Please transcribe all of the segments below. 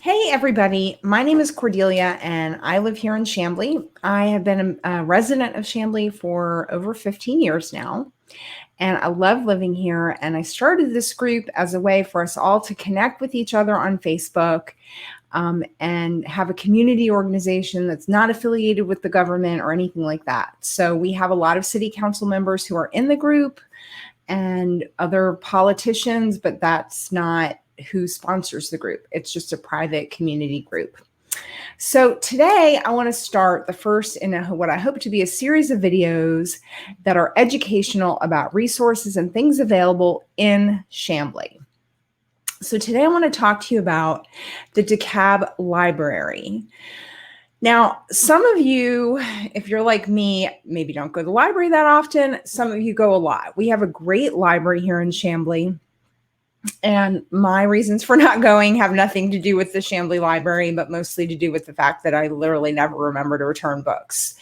Hey everybody, my name is Cordelia and I live here in Chamblee. I have been a resident of Chamblee for over 15 years now, and I love living here. And I started this group as a way for us all to connect with each other on Facebook and have a community organization that's not affiliated with the government or anything like that. So we have a lot of city council members who are in the group and other politicians, but that's not who sponsors the group. It's just a private community group. So today I want to start the first in what I hope to be a series of videos that are educational about resources and things available in Chamblee. So today I want to talk to you about the Dekalb Library. Now, some of you, if you're like me, maybe don't go to the library that often. Some of you go a lot. We have a great library here in Chamblee. And my reasons for not going have nothing to do with the Chamblee Library, but mostly to do with the fact that I literally never remember to return books.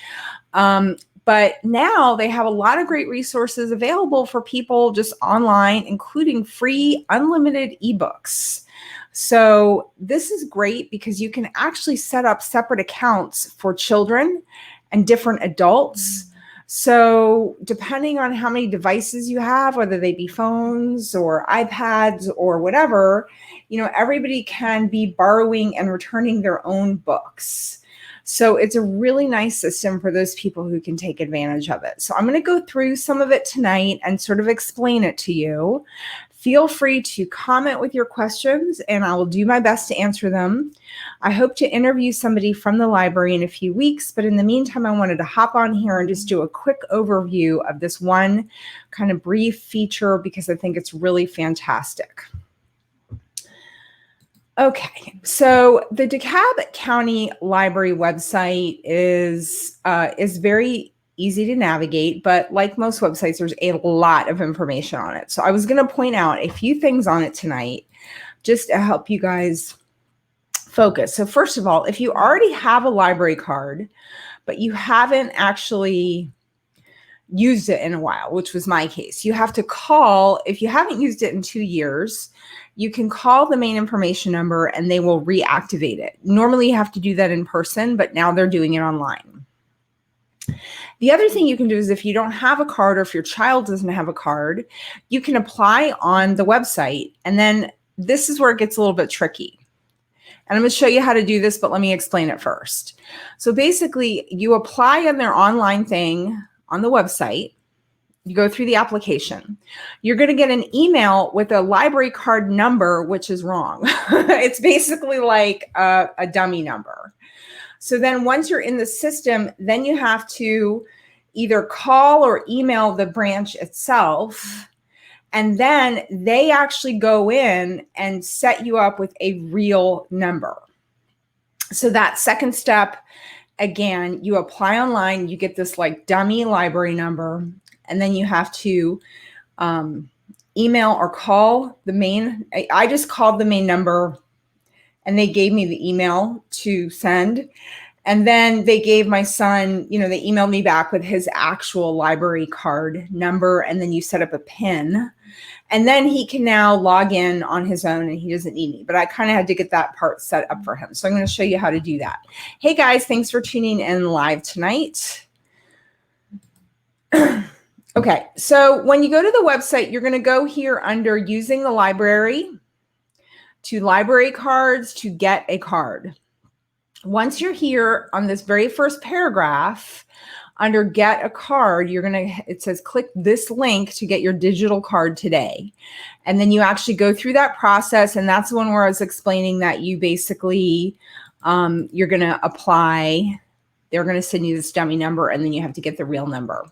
But now they have a lot of great resources available for people just online, including free, unlimited ebooks. So this is great because you can actually set up separate accounts for children and different adults. So depending on how many devices you have, whether they be phones or iPads or whatever, everybody can be borrowing and returning their own books. So it's a really nice system for those people who can take advantage of it. So I'm going to go through some of it tonight and sort of explain it to you. Feel free to comment with your questions and I will do my best to answer them. I hope to interview somebody from the library in a few weeks, but in the meantime, I wanted to hop on here and just do a quick overview of this one kind of brief feature because I think it's really fantastic. Okay, so the Dekalb County Library website is very easy to navigate, but like most websites, there's a lot of information on it. So I was going to point out a few things on it tonight just to help you guys focus. So first of all, if you already have a library card, but you haven't actually used it in a while, which was my case, you have to call. If you haven't used it in 2 years, you can call the main information number and they will reactivate it. Normally you have to do that in person, but now they're doing it online. The other thing you can do is if you don't have a card or if your child doesn't have a card, you can apply on the website. And then this is where it gets a little bit tricky. And I'm going to show you how to do this, but let me explain it first. So basically, you apply on their online thing on the website. You go through the application. You're going to get an email with a library card number, which is wrong. It's basically like a dummy number. So then once you're in the system, then you have to either call or email the branch itself. And then they actually go in and set you up with a real number. So that second step, again, you apply online, you get this like dummy library number, and then you have to email or call the main. I just called the main number and they gave me the email to send. And then they gave my son, they emailed me back with his actual library card number. And then you set up a PIN. And then he can now log in on his own and he doesn't need me. But I kind of had to get that part set up for him. So I'm going to show you how to do that. Hey guys, thanks for tuning in live tonight. Okay, so when you go to the website, you're going to go here under using the library to library cards to get a card. Once you're here on this very first paragraph under get a card, it says click this link to get your digital card today. And then you actually go through that process. And that's the one where I was explaining that you basically, you're going to apply, they're going to send you this dummy number and then you have to get the real number.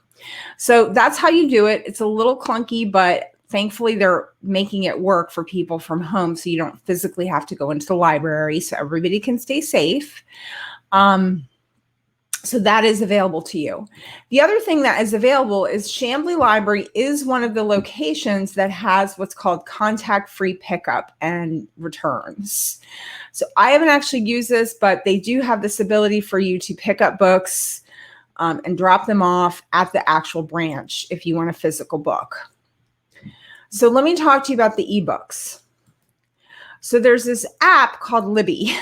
So that's how you do it. It's a little clunky, but thankfully they're making it work for people from home so you don't physically have to go into the library so everybody can stay safe. So that is available to you. The other thing that is available is Chamblee Library is one of the locations that has what's called contact-free pickup and returns. So I haven't actually used this, but they do have this ability for you to pick up books and drop them off at the actual branch if you want a physical book. So let me talk to you about the ebooks. So there's this app called Libby.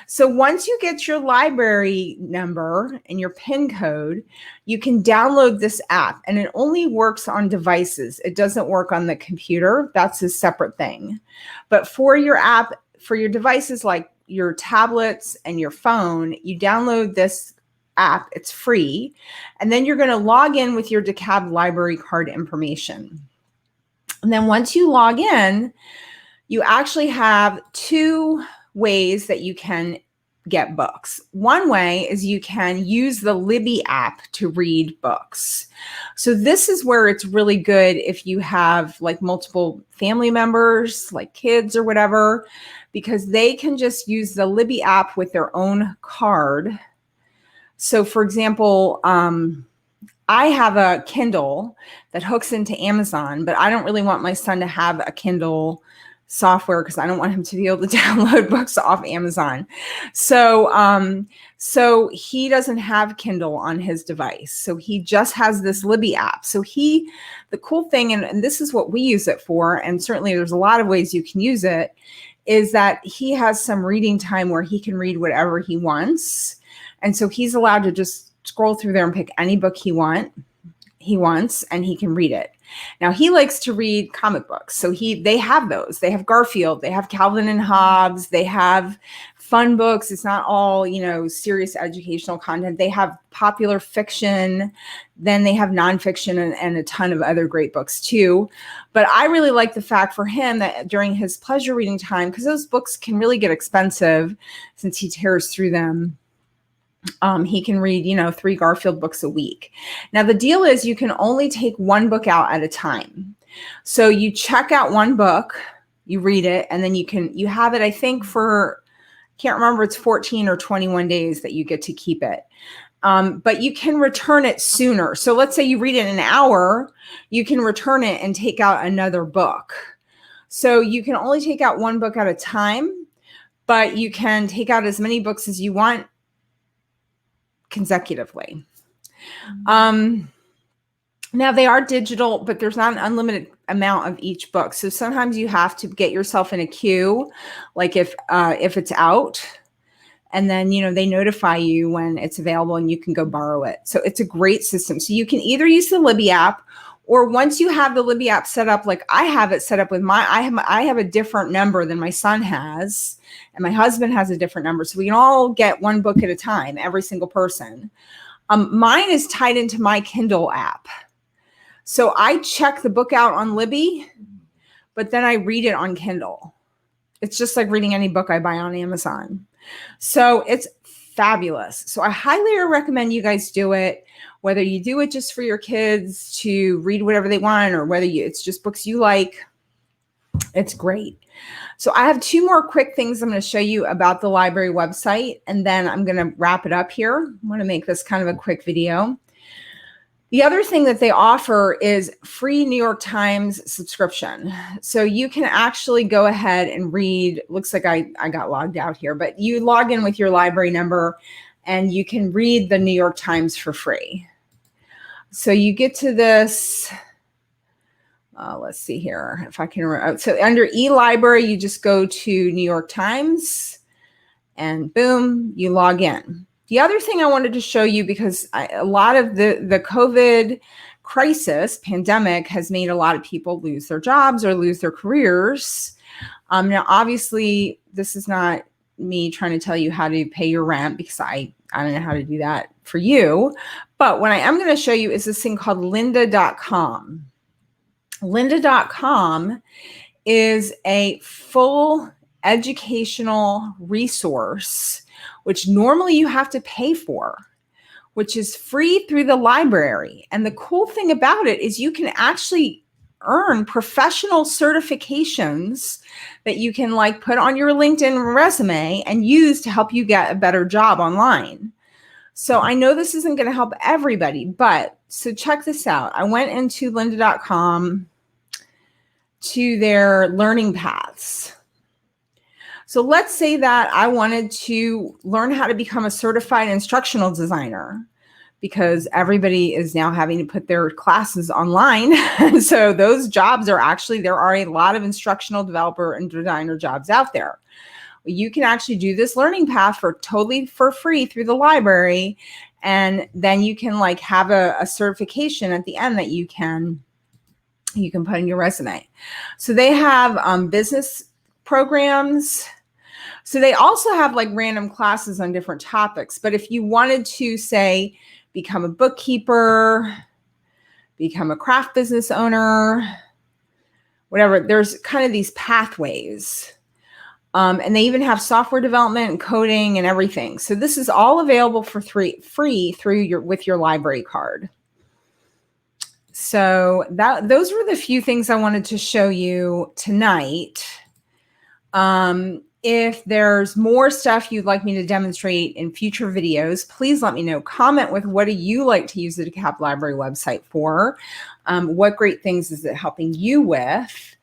So once you get your library number and your PIN code, you can download this app, and it only works on devices. It doesn't work on the computer. That's a separate thing. But for your app, for your devices like your tablets and your phone, you download this app. It's free. And then you're going to log in with your Dekalb library card information. And then once you log in, you actually have two ways that you can get books. One way is you can use the Libby app to read books. So this is where it's really good if you have like multiple family members, like kids or whatever, because they can just use the Libby app with their own card. So for example, I have a Kindle that hooks into Amazon, but I don't really want my son to have a Kindle software because I don't want him to be able to download books off Amazon. So he doesn't have Kindle on his device. So he just has this Libby app. So the cool thing, and this is what we use it for, and certainly there's a lot of ways you can use it, is that he has some reading time where he can read whatever he wants. And so he's allowed to just scroll through there and pick any book he wants, and he can read it. Now he likes to read comic books. So they have those. They have Garfield, they have Calvin and Hobbes, they have fun books. It's not all, serious educational content. They have popular fiction, then they have nonfiction and a ton of other great books too. But I really like the fact for him that during his pleasure reading time, because those books can really get expensive since he tears through them, he can read, 3 Garfield books a week. Now, the deal is you can only take one book out at a time. So you check out one book, you read it, and then you have it, I think can't remember, it's 14 or 21 days that you get to keep it. But you can return it sooner. So let's say you read it in an hour, you can return it and take out another book. So you can only take out one book at a time, but you can take out as many books as you want consecutively. Now they are digital, but there's not an unlimited amount of each book. So sometimes you have to get yourself in a queue, like if it's out, and then, they notify you when it's available and you can go borrow it. So it's a great system. So you can either use the Libby app, or once you have the Libby app set up, like I have it set up with I have a different number than my son has, and my husband has a different number. So we can all get one book at a time, every single person. Mine is tied into my Kindle app. So I check the book out on Libby, but then I read it on Kindle. It's just like reading any book I buy on Amazon. So it's fabulous. So I highly recommend you guys do it, whether you do it just for your kids to read whatever they want, or whether it's just books you like. It's great. So I have 2 more quick things I'm going to show you about the library website, and then I'm going to wrap it up here. I want to make this kind of a quick video. The other thing that they offer is free New York Times subscription. So you can actually go ahead and read, looks like I got logged out here, but you log in with your library number and you can read the New York Times for free. So you get to this, let's see here, if I can remember. So under e-library, you just go to New York Times and boom, you log in. The other thing I wanted to show you, because a lot of the COVID crisis, pandemic, has made a lot of people lose their jobs or lose their careers. Now, obviously, this is not me trying to tell you how to pay your rent, because I don't know how to do that for you. But what I am going to show you is this thing called Lyndacom. Lyndacom is a full educational resource, which normally you have to pay for, which is free through the library. And the cool thing about it is you can actually earn professional certifications that you can like put on your LinkedIn resume and use to help you get a better job online. So I know this isn't going to help everybody, but so check this out. I went into lynda.com to their learning paths. So let's say that I wanted to learn how to become a certified instructional designer. because everybody is now having to put their classes online. So those jobs are actually, there are a lot of instructional developer and designer jobs out there. You can actually do this learning path totally for free through the library. And then you can like have a certification at the end that you can put in your resume. So they have business programs. So they also have like random classes on different topics. But if you wanted to, say, become a bookkeeper, become a craft business owner, whatever, there's kind of these pathways. And they even have software development and coding and everything. So this is all available for free through with your library card. So those were the few things I wanted to show you tonight. If there's more stuff you'd like me to demonstrate in future videos, please let me know. Comment with what do you like to use the Dekalb Library website for? What great things is it helping you with?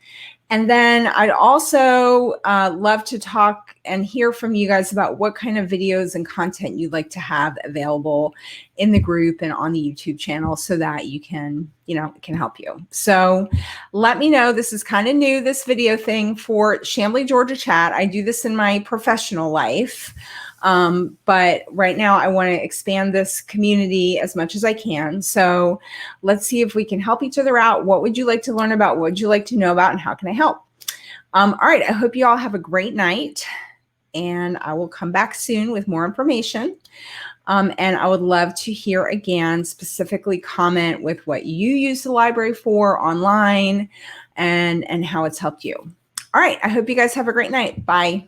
And then I'd also love to talk and hear from you guys about what kind of videos and content you'd like to have available in the group and on the YouTube channel so that you can, it can help you. So let me know. This is kind of new, this video thing for Chamblee, Georgia chat. I do this in my professional life. But right now I want to expand this community as much as I can. So let's see if we can help each other out. What would you like to learn about? What would you like to know about? And how can I help? All right. I hope you all have a great night, and I will come back soon with more information. And I would love to hear again, specifically comment with what you use the library for online and how it's helped you. All right. I hope you guys have a great night. Bye.